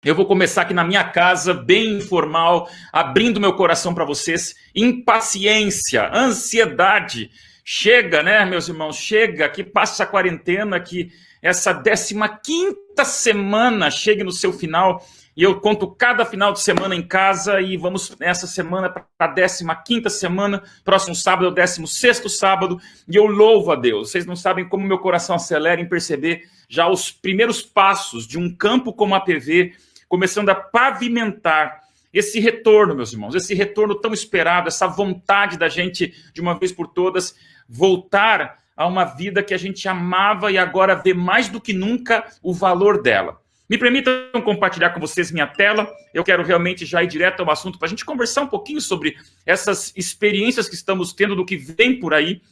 Eu vou começar aqui na minha casa, bem informal, abrindo meu coração para vocês. Impaciência, ansiedade. Chega, né, meus irmãos? Chega, que passe essa quarentena, que essa 15ª semana chegue no seu final. E eu conto cada final de semana em casa e vamos nessa semana para a 15ª semana. Próximo sábado é o 16º sábado. E eu louvo a Deus. Vocês não sabem como meu coração acelera em perceber já os primeiros passos de um campo como a PV, começando a pavimentar esse retorno, meus irmãos, esse retorno tão esperado, essa vontade da gente, de uma vez por todas, voltar a uma vida que a gente amava e agora vê mais do que nunca o valor dela. Me permitam compartilhar com vocês minha tela. Eu quero realmente já ir direto ao assunto para a gente conversar um pouquinho sobre essas experiências que estamos tendo, do que vem por aí.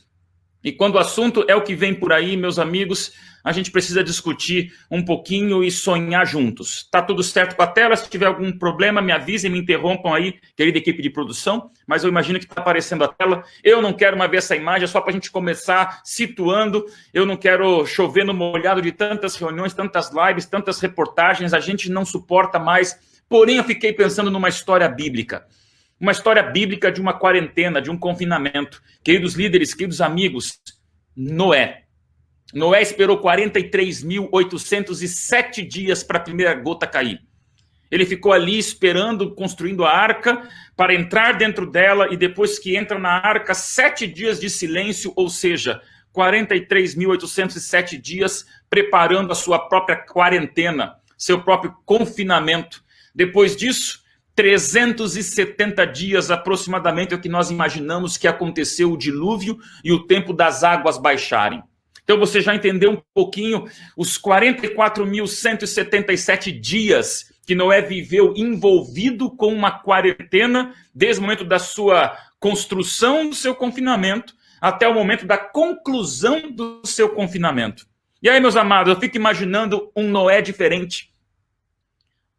E quando o assunto é o que vem por aí, meus amigos, a gente precisa discutir um pouquinho e sonhar juntos. Tá tudo certo com a tela? Se tiver algum problema, me avisem, me interrompam aí, querida equipe de produção, mas eu imagino que está aparecendo a tela. Eu não quero mais ver essa imagem, é só para a gente começar situando. Eu não quero chover no molhado de tantas reuniões, tantas lives, tantas reportagens, a gente não suporta mais. Porém, eu fiquei pensando numa história bíblica. Uma história bíblica de uma quarentena, de um confinamento. Queridos líderes, queridos amigos, Noé. Noé esperou 43.807 dias para a primeira gota cair. Ele ficou ali esperando, construindo a arca, para entrar dentro dela, e depois que entra na arca, 7 dias de silêncio, ou seja, 43.807 dias preparando a sua própria quarentena, seu próprio confinamento. Depois disso, 370 dias aproximadamente é o que nós imaginamos que aconteceu o dilúvio e o tempo das águas baixarem. Então você já entendeu um pouquinho os 44.177 dias que Noé viveu envolvido com uma quarentena, desde o momento da sua construção do seu confinamento até o momento da conclusão do seu confinamento. E aí, meus amados, eu fico imaginando um Noé diferente.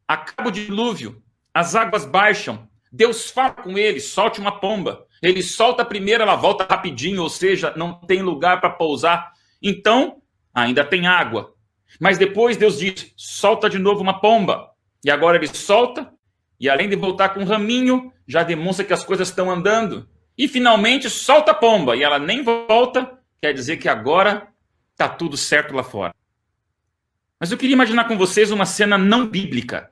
Acaba o dilúvio, as águas baixam, Deus fala com ele, solte uma pomba. Ele solta a primeira, ela volta rapidinho, ou seja, não tem lugar para pousar. Então, ainda tem água. Mas depois Deus diz, solta de novo uma pomba. E agora ele solta, e além de voltar com um raminho, já demonstra que as coisas estão andando. E finalmente solta a pomba, e ela nem volta, quer dizer que agora está tudo certo lá fora. Mas eu queria imaginar com vocês uma cena não bíblica.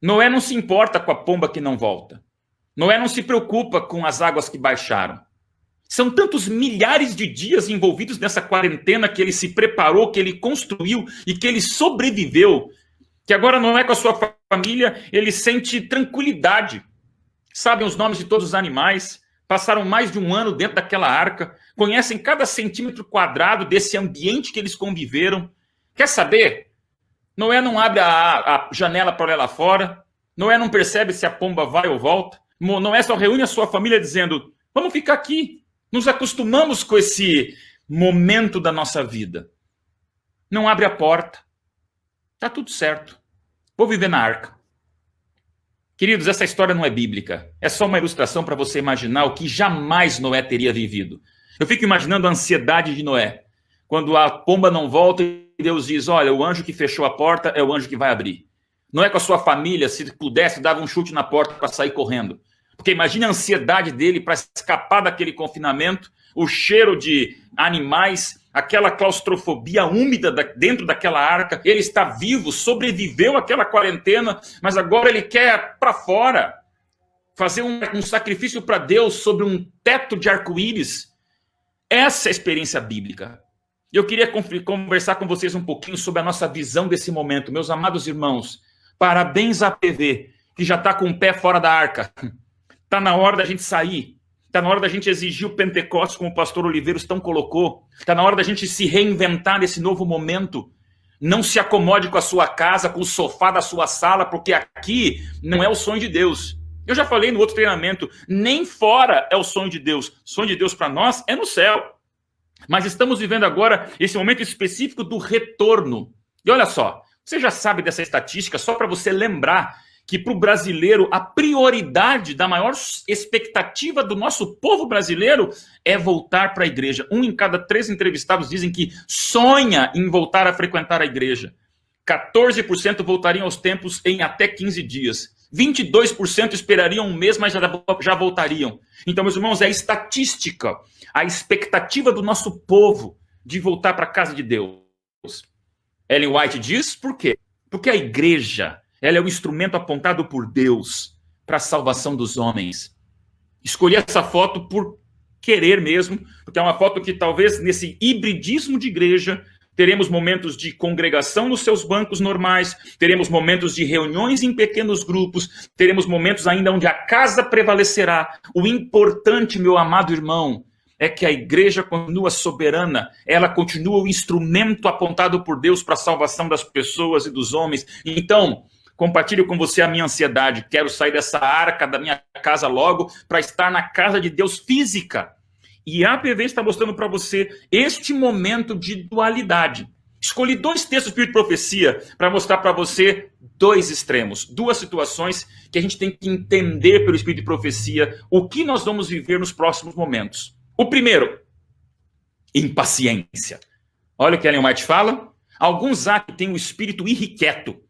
Noé não se importa com a pomba que não volta. Noé não se preocupa com as águas que baixaram. São tantos milhares de dias envolvidos nessa quarentena que ele se preparou, que ele construiu e que ele sobreviveu, que agora Noé com a sua família, ele sente tranquilidade. Sabem os nomes de todos os animais, passaram mais de um ano dentro daquela arca, conhecem cada centímetro quadrado desse ambiente que eles conviveram. Quer saber? Noé não abre a janela para olhar lá fora. Noé não percebe se a pomba vai ou volta. Noé só reúne a sua família dizendo, vamos ficar aqui. Nos acostumamos com esse momento da nossa vida. Não abre a porta. Está tudo certo. Vou viver na arca. Queridos, essa história não é bíblica. É só uma ilustração para você imaginar o que jamais Noé teria vivido. Eu fico imaginando a ansiedade de Noé. Quando a pomba não volta e Deus diz, olha, o anjo que fechou a porta é o anjo que vai abrir. Noé com a sua família, se pudesse, dava um chute na porta para sair correndo. Porque imagine a ansiedade dele para escapar daquele confinamento, o cheiro de animais, aquela claustrofobia úmida dentro daquela arca. Ele está vivo, sobreviveu àquela quarentena, mas agora ele quer para fora, fazer um sacrifício para Deus sobre um teto de arco-íris. Essa é a experiência bíblica. Eu queria conversar com vocês um pouquinho sobre a nossa visão desse momento. Meus amados irmãos, parabéns à PV, que já está com o pé fora da arca. Está na hora da gente sair. Está na hora da gente exigir o Pentecostes, como o pastor Oliveiros tão colocou. Está na hora da gente se reinventar nesse novo momento. Não se acomode com a sua casa, com o sofá da sua sala, porque aqui não é o sonho de Deus. Eu já falei no outro treinamento, nem fora é o sonho de Deus. O sonho de Deus para nós é no céu. Mas estamos vivendo agora esse momento específico do retorno. E olha só, você já sabe dessa estatística, só para você lembrar que para o brasileiro a prioridade da maior expectativa do nosso povo brasileiro é voltar para a igreja. 1 em cada 3 entrevistados dizem que sonha em voltar a frequentar a igreja. 14% voltariam aos templos em até 15 dias. 22% esperariam um mês, mas já voltariam. Então, meus irmãos, é estatística, a expectativa do nosso povo de voltar para a casa de Deus. Ellen White diz, por quê? Porque a igreja, ela é o instrumento apontado por Deus para a salvação dos homens. Escolhi essa foto por querer mesmo, porque é uma foto que talvez nesse hibridismo de igreja teremos momentos de congregação nos seus bancos normais, teremos momentos de reuniões em pequenos grupos, teremos momentos ainda onde a casa prevalecerá. O importante, meu amado irmão, é que a igreja continua soberana, ela continua o instrumento apontado por Deus para a salvação das pessoas e dos homens. Então, compartilho com você a minha ansiedade, quero sair dessa arca da minha casa logo para estar na casa de Deus física. E a APV está mostrando para você este momento de dualidade. Escolhi 2 textos do Espírito de Profecia para mostrar para você 2 extremos, 2 situações que a gente tem que entender pelo Espírito de Profecia o que nós vamos viver nos próximos momentos. O primeiro, impaciência. Olha o que Ellen White fala. Alguns há que têm o espírito irrequieto,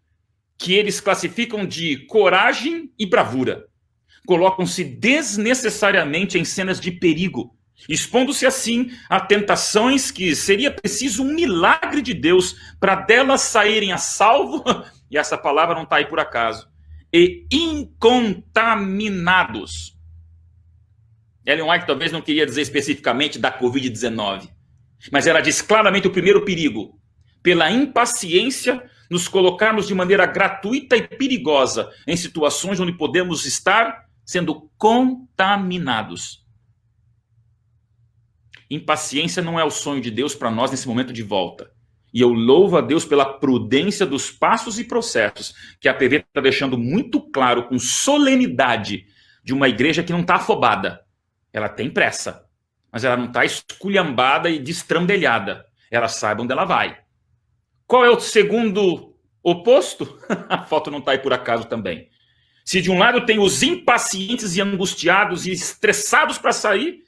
que eles classificam de coragem e bravura. Colocam-se desnecessariamente em cenas de perigo, expondo-se assim a tentações que seria preciso um milagre de Deus para delas saírem a salvo, e essa palavra não está aí por acaso, e incontaminados. Ellen White talvez não queria dizer especificamente da Covid-19, mas ela diz claramente o primeiro perigo, pela impaciência, nos colocarmos de maneira gratuita e perigosa em situações onde podemos estar sendo contaminados. Impaciência não é o sonho de Deus para nós nesse momento de volta. E eu louvo a Deus pela prudência dos passos e processos que a PV está deixando muito claro, com solenidade, de uma igreja que não está afobada. Ela tem pressa, mas ela não está esculhambada e destrambelhada. Ela sabe onde ela vai. Qual é o segundo oposto? A foto não está aí por acaso também. Se de um lado tem os impacientes e angustiados e estressados para sair,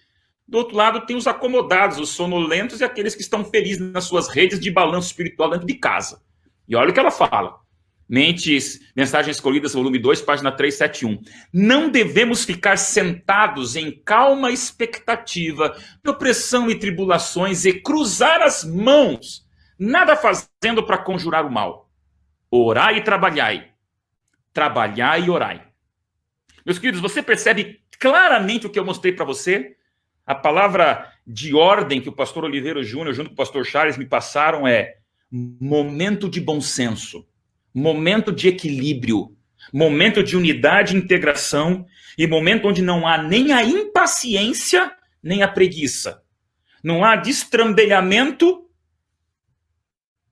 do outro lado tem os acomodados, os sonolentos e aqueles que estão felizes nas suas redes de balanço espiritual dentro de casa. E olha o que ela fala. Mensagens Escolhidas, volume 2, página 371. Não devemos ficar sentados em calma expectativa de opressão e tribulações e cruzar as mãos, nada fazendo para conjurar o mal. Orai e trabalhai. Trabalhai e orai. Meus queridos, você percebe claramente o que eu mostrei para você? A palavra de ordem que o pastor Oliveira Júnior, junto com o pastor Charles, me passaram é momento de bom senso, momento de equilíbrio, momento de unidade e integração, e momento onde não há nem a impaciência, nem a preguiça. Não há destrambelhamento,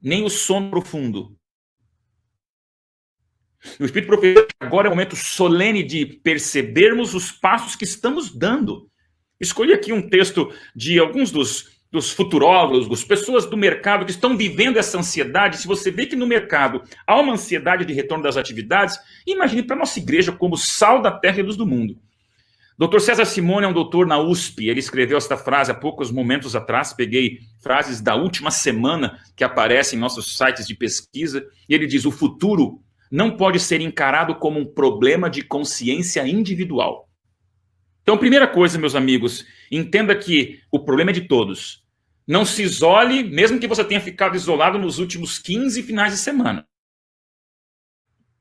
nem o sono profundo. O Espírito Profético agora é o momento solene de percebermos os passos que estamos dando. Escolhi aqui um texto de alguns dos futurólogos, pessoas do mercado que estão vivendo essa ansiedade. Se você vê que no mercado há uma ansiedade de retorno das atividades, imagine para a nossa igreja como sal da terra e luz do mundo. Dr. César Simone é um doutor na USP, ele escreveu esta frase há poucos momentos atrás, peguei frases da última semana que aparecem em nossos sites de pesquisa, e ele diz: o futuro não pode ser encarado como um problema de consciência individual. Então, primeira coisa, meus amigos, entenda que o problema é de todos. Não se isole, mesmo que você tenha ficado isolado nos últimos 15 finais de semana.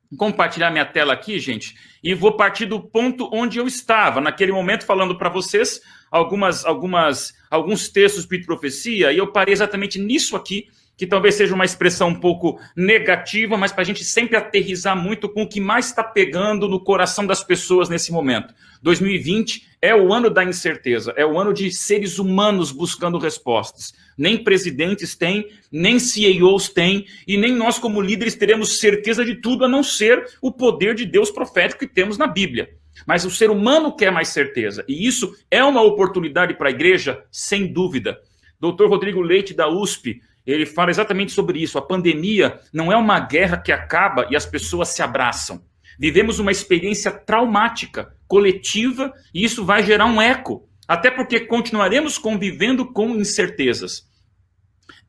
Vou compartilhar minha tela aqui, gente, e vou partir do ponto onde eu estava, naquele momento, falando para vocês alguns textos de profecia, e eu parei exatamente nisso aqui, que talvez seja uma expressão um pouco negativa, mas para a gente sempre aterrissar muito com o que mais está pegando no coração das pessoas nesse momento. 2020 é o ano da incerteza, é o ano de seres humanos buscando respostas. Nem presidentes têm, nem CEOs têm, e nem nós como líderes teremos certeza de tudo, a não ser o poder de Deus profético que temos na Bíblia. Mas o ser humano quer mais certeza, e isso é uma oportunidade para a igreja, sem dúvida. Dr. Rodrigo Leite, da USP, ele fala exatamente sobre isso. A pandemia não é uma guerra que acaba e as pessoas se abraçam. Vivemos uma experiência traumática, coletiva, e isso vai gerar um eco, até porque continuaremos convivendo com incertezas.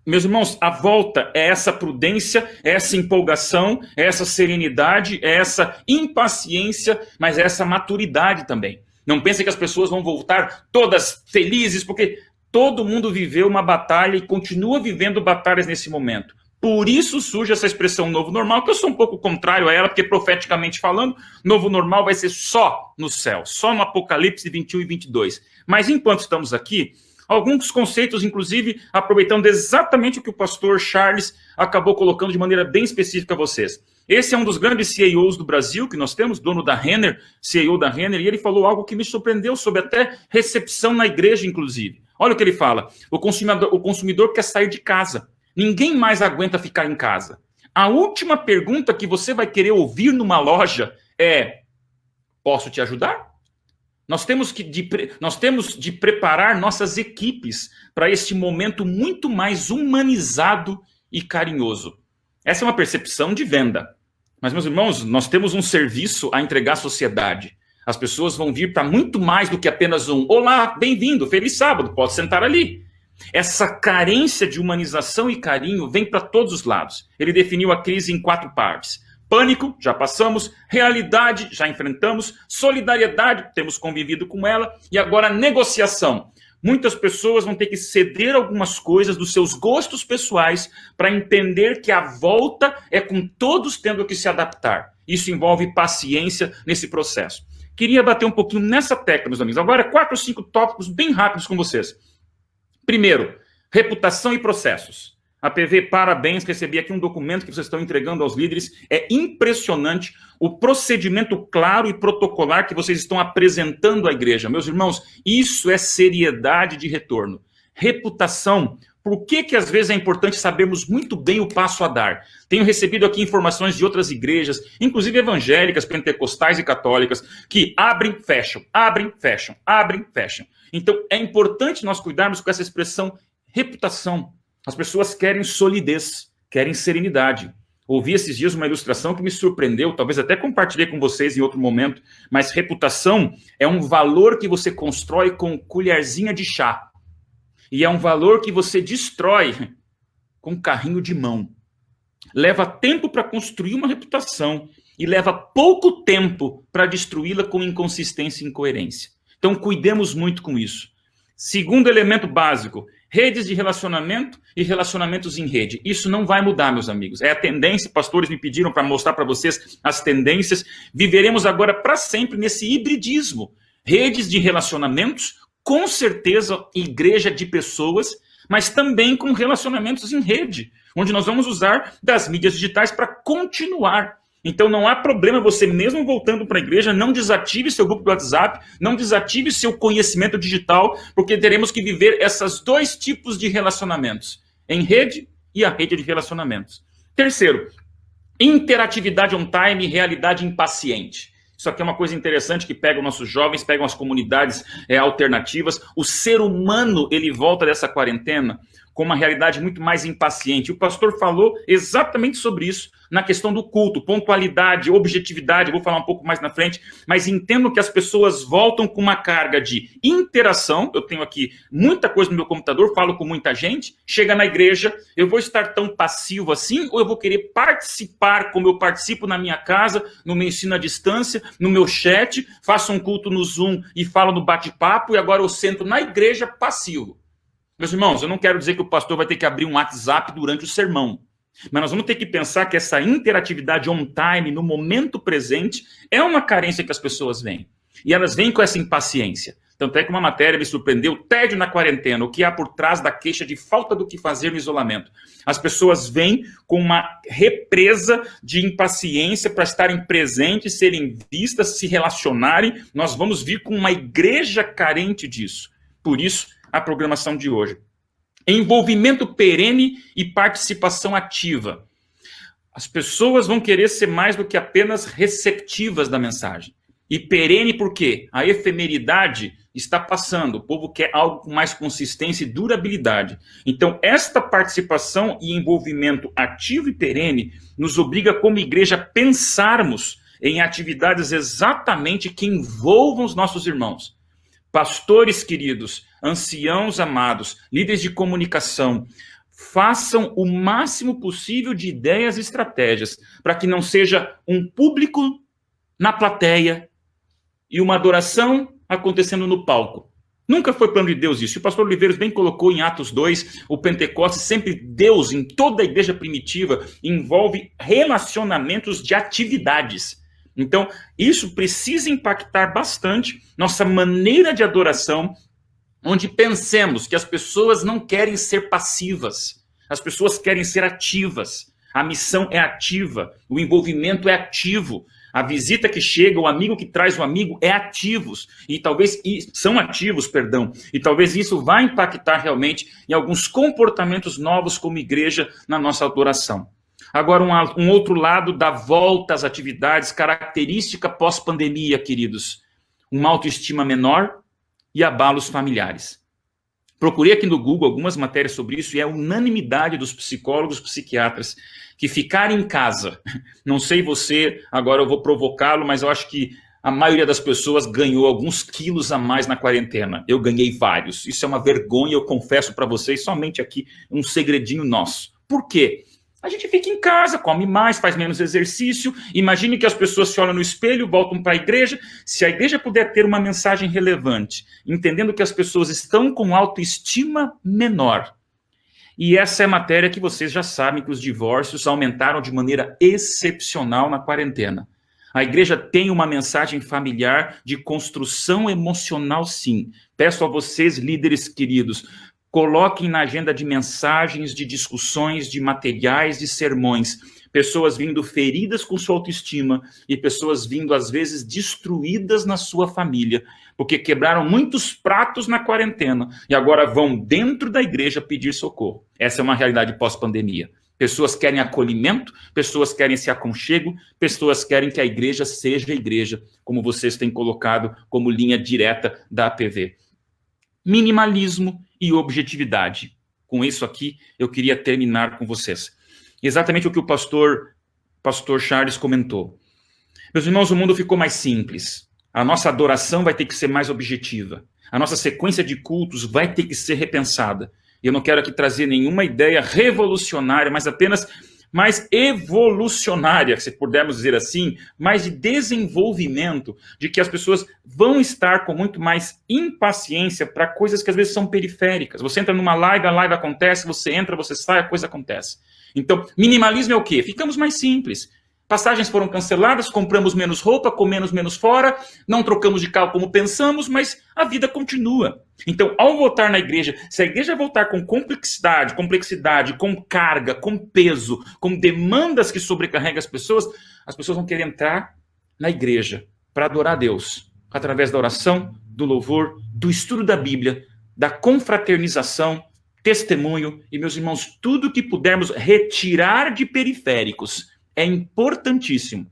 Meus irmãos, a volta é essa prudência, é essa empolgação, é essa serenidade, é essa impaciência, mas é essa maturidade também. Não pensem que as pessoas vão voltar todas felizes, porque todo mundo viveu uma batalha e continua vivendo batalhas nesse momento. Por isso surge essa expressão novo normal, que eu sou um pouco contrário a ela, porque profeticamente falando, novo normal vai ser só no céu, só no Apocalipse 21 e 22. Mas enquanto estamos aqui, alguns conceitos, inclusive, aproveitando exatamente o que o pastor Charles acabou colocando de maneira bem específica a vocês. Esse é um dos grandes CEOs do Brasil que nós temos, dono da Renner, CEO da Renner, e ele falou algo que me surpreendeu sobre até recepção na igreja, inclusive. Olha o que ele fala, o consumidor quer sair de casa. Ninguém mais aguenta ficar em casa. A última pergunta que você vai querer ouvir numa loja é: posso te ajudar? Nós temos de preparar nossas equipes para este momento muito mais humanizado e carinhoso. Essa é uma percepção de venda. Mas, meus irmãos, nós temos um serviço a entregar à sociedade. As pessoas vão vir para muito mais do que apenas um olá, bem-vindo, feliz sábado, pode sentar ali. Essa carência de humanização e carinho vem para todos os lados. Ele definiu a crise em 4 partes. Pânico, já passamos. Realidade, já enfrentamos. Solidariedade, temos convivido com ela. E agora, negociação. Muitas pessoas vão ter que ceder algumas coisas dos seus gostos pessoais para entender que a volta é com todos tendo que se adaptar. Isso envolve paciência nesse processo. Queria bater um pouquinho nessa tecla, meus amigos. Agora, 4 ou 5 tópicos bem rápidos com vocês. Primeiro, reputação e processos. A PV, parabéns, recebi aqui um documento que vocês estão entregando aos líderes. É impressionante o procedimento claro e protocolar que vocês estão apresentando à igreja. Meus irmãos, isso é seriedade de retorno. Reputação. Por que às vezes é importante sabermos muito bem o passo a dar? Tenho recebido aqui informações de outras igrejas, inclusive evangélicas, pentecostais e católicas, que abrem, fecham, abrem, fecham, abrem, fecham. Então, é importante nós cuidarmos com essa expressão reputação. As pessoas querem solidez, querem serenidade. Ouvi esses dias uma ilustração que me surpreendeu, talvez até compartilhei com vocês em outro momento, mas reputação é um valor que você constrói com colherzinha de chá. E é um valor que você destrói com carrinho de mão. Leva tempo para construir uma reputação e leva pouco tempo para destruí-la com inconsistência e incoerência. Então, cuidemos muito com isso. Segundo elemento básico, redes de relacionamento e relacionamentos em rede. Isso não vai mudar, meus amigos. É a tendência, pastores me pediram para mostrar para vocês as tendências. Viveremos agora para sempre nesse hibridismo. Redes de relacionamentos, com certeza igreja de pessoas, mas também com relacionamentos em rede, onde nós vamos usar das mídias digitais para continuar. Então não há problema você mesmo voltando para a igreja, não desative seu grupo do WhatsApp, não desative seu conhecimento digital, porque teremos que viver esses 2 tipos de relacionamentos, em rede e a rede de relacionamentos. Terceiro, interatividade on time e realidade impaciente. Isso aqui é uma coisa interessante que pega os nossos jovens, pegam as comunidades alternativas. O ser humano, ele volta dessa quarentena com uma realidade muito mais impaciente. O pastor falou exatamente sobre isso na questão do culto, pontualidade, objetividade, eu vou falar um pouco mais na frente, mas entendo que as pessoas voltam com uma carga de interação. Eu tenho aqui muita coisa no meu computador, falo com muita gente, chega na igreja, eu vou estar tão passivo assim, ou eu vou querer participar como eu participo na minha casa, no meu ensino à distância, no meu chat, faço um culto no Zoom e falo no bate-papo, e agora eu sento na igreja passivo. Meus irmãos, eu não quero dizer que o pastor vai ter que abrir um WhatsApp durante o sermão, mas nós vamos ter que pensar que essa interatividade on time, no momento presente, é uma carência que as pessoas veem. E elas vêm com essa impaciência. Tanto é que uma matéria me surpreendeu, tédio na quarentena, o que há por trás da queixa de falta do que fazer no isolamento. As pessoas vêm com uma represa de impaciência para estarem presentes, serem vistas, se relacionarem. Nós vamos vir com uma igreja carente disso. Por isso, a programação de hoje. Envolvimento perene e participação ativa. As pessoas vão querer ser mais do que apenas receptivas da mensagem. E perene por quê? A efemeridade está passando. O povo quer algo com mais consistência e durabilidade. Então, esta participação e envolvimento ativo e perene nos obriga, como igreja, a pensarmos em atividades exatamente que envolvam os nossos irmãos. Pastores queridos, anciãos amados, líderes de comunicação, façam o máximo possível de ideias e estratégias, para que não seja um público na plateia e uma adoração acontecendo no palco. Nunca foi plano de Deus isso. O pastor Oliveiros bem colocou em Atos 2, o Pentecostes, sempre Deus, em toda a igreja primitiva, envolve relacionamentos de atividades. Então, isso precisa impactar bastante nossa maneira de adoração, onde pensemos que as pessoas não querem ser passivas, as pessoas querem ser ativas. A missão é ativa, o envolvimento é ativo. A visita que chega, o amigo que traz o amigo é ativos, e talvez são ativos, perdão, e talvez isso vá impactar realmente em alguns comportamentos novos como igreja na nossa adoração. Agora, um outro lado da volta às atividades, característica pós-pandemia, queridos, uma autoestima menor e abalos familiares. Procurei aqui no Google algumas matérias sobre isso e é unanimidade dos psicólogos, psiquiatras, que ficar em casa, não sei você, agora eu vou provocá-lo, mas eu acho que a maioria das pessoas ganhou alguns quilos a mais na quarentena. Eu ganhei vários. Isso é uma vergonha, eu confesso para vocês, somente aqui um segredinho nosso. Por quê? A gente fica em casa, come mais, faz menos exercício. Imagine que as pessoas se olham no espelho, voltam para a igreja. Se a igreja puder ter uma mensagem relevante, entendendo que as pessoas estão com autoestima menor. E essa é a matéria que vocês já sabem que os divórcios aumentaram de maneira excepcional na quarentena. A igreja tem uma mensagem familiar de construção emocional, sim. Peço a vocês, líderes queridos, coloquem na agenda de mensagens, de discussões, de materiais, de sermões, pessoas vindo feridas com sua autoestima e pessoas vindo, às vezes, destruídas na sua família, porque quebraram muitos pratos na quarentena e agora vão dentro da igreja pedir socorro. Essa é uma realidade pós-pandemia. Pessoas querem acolhimento, pessoas querem esse aconchego, pessoas querem que a igreja seja a igreja, como vocês têm colocado como linha direta da APV. Minimalismo e objetividade. Com isso aqui, eu queria terminar com vocês. Exatamente o que o pastor Charles comentou. Meus irmãos, o mundo ficou mais simples. A nossa adoração vai ter que ser mais objetiva. A nossa sequência de cultos vai ter que ser repensada. Eu não quero aqui trazer nenhuma ideia revolucionária, mas apenas mais evolucionária, se pudermos dizer assim, mais de desenvolvimento, de que as pessoas vão estar com muito mais impaciência para coisas que às vezes são periféricas. Você entra numa live, a live acontece, você entra, você sai, a coisa acontece. Então, minimalismo é o quê? Ficamos mais simples. Passagens foram canceladas, compramos menos roupa, comemos menos fora, não trocamos de carro como pensamos, mas a vida continua. Então, ao voltar na igreja, se a igreja voltar com complexidade, com carga, com peso, com demandas que sobrecarregam as pessoas vão querer entrar na igreja para adorar a Deus, através da oração, do louvor, do estudo da Bíblia, da confraternização, testemunho e, meus irmãos, tudo que pudermos retirar de periféricos é importantíssimo.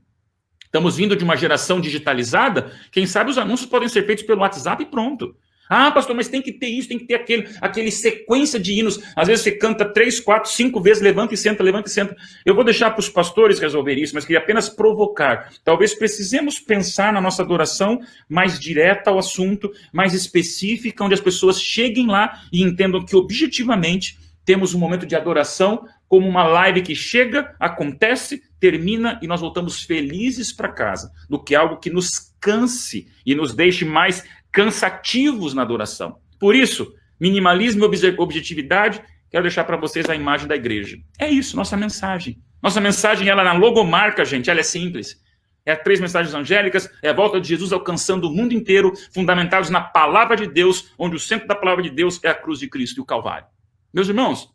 Estamos vindo de uma geração digitalizada, quem sabe os anúncios podem ser feitos pelo WhatsApp e pronto. Ah, pastor, mas tem que ter isso, tem que ter aquele sequência de hinos. Às vezes você canta 3, 4, 5 vezes, levanta e senta, levanta e senta. Eu vou deixar para os pastores resolver isso, mas queria apenas provocar. Talvez precisemos pensar na nossa adoração mais direta ao assunto, mais específica, onde as pessoas cheguem lá e entendam que objetivamente temos um momento de adoração como uma live que chega, acontece, termina e nós voltamos felizes para casa, do que algo que nos canse e nos deixe mais cansativos na adoração. Por isso, minimalismo e objetividade, quero deixar para vocês a imagem da igreja. É isso, nossa mensagem. Nossa mensagem, ela na logomarca, gente, ela é simples. É 3 mensagens angélicas, é a volta de Jesus alcançando o mundo inteiro, fundamentados na palavra de Deus, onde o centro da palavra de Deus é a cruz de Cristo e o Calvário. Meus irmãos,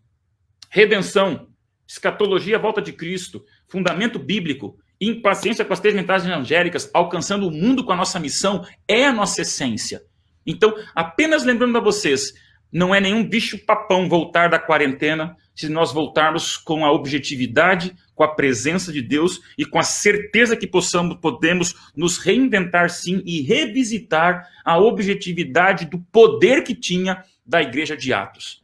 redenção, escatologia, volta de Cristo, fundamento bíblico, impaciência com as 3 mensagens angélicas, alcançando o mundo com a nossa missão, é a nossa essência. Então, apenas lembrando a vocês, não é nenhum bicho-papão voltar da quarentena, se nós voltarmos com a objetividade, com a presença de Deus e com a certeza que podemos nos reinventar sim e revisitar a objetividade do poder que tinha da igreja de Atos.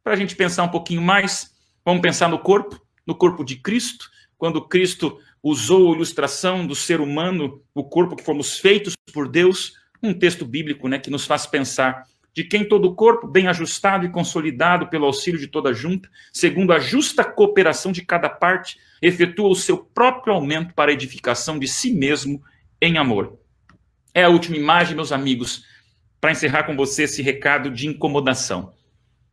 Para a gente pensar um pouquinho mais, vamos pensar no corpo de Cristo, quando Cristo usou a ilustração do ser humano, o corpo que fomos feitos por Deus, um texto bíblico, né, que nos faz pensar de quem todo o corpo, bem ajustado e consolidado pelo auxílio de toda a junta, segundo a justa cooperação de cada parte, efetua o seu próprio aumento para a edificação de si mesmo em amor. É a última imagem, meus amigos, para encerrar com você esse recado de incomodação.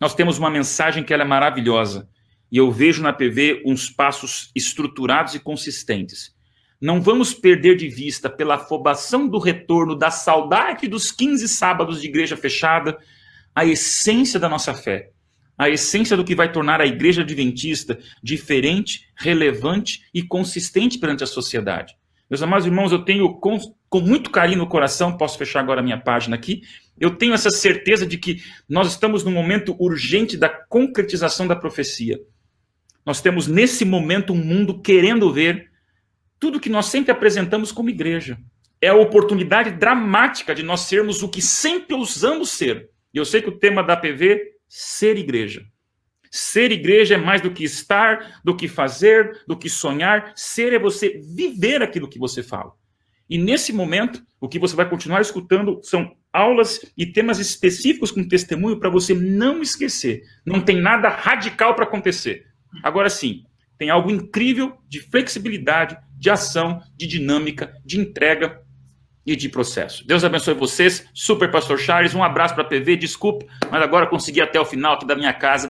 Nós temos uma mensagem que ela é maravilhosa, e eu vejo na PV uns passos estruturados e consistentes. Não vamos perder de vista, pela afobação do retorno, da saudade dos 15 sábados de igreja fechada, a essência da nossa fé, a essência do que vai tornar a igreja adventista diferente, relevante e consistente perante a sociedade. Meus amados irmãos, eu tenho com muito carinho no coração, posso fechar agora a minha página aqui, eu tenho essa certeza de que nós estamos num momento urgente da concretização da profecia. Nós temos nesse momento um mundo querendo ver tudo que nós sempre apresentamos como igreja. É a oportunidade dramática de nós sermos o que sempre ousamos ser. E eu sei que o tema da PV, ser igreja. Ser igreja é mais do que estar, do que fazer, do que sonhar. Ser é você viver aquilo que você fala. E nesse momento, o que você vai continuar escutando são aulas e temas específicos com testemunho para você não esquecer. Não tem nada radical para acontecer. Agora sim, tem algo incrível de flexibilidade, de ação, de dinâmica, de entrega e de processo. Deus abençoe vocês. Super Pastor Charles, um abraço para a PV. Desculpe, mas agora consegui até o final aqui da minha casa.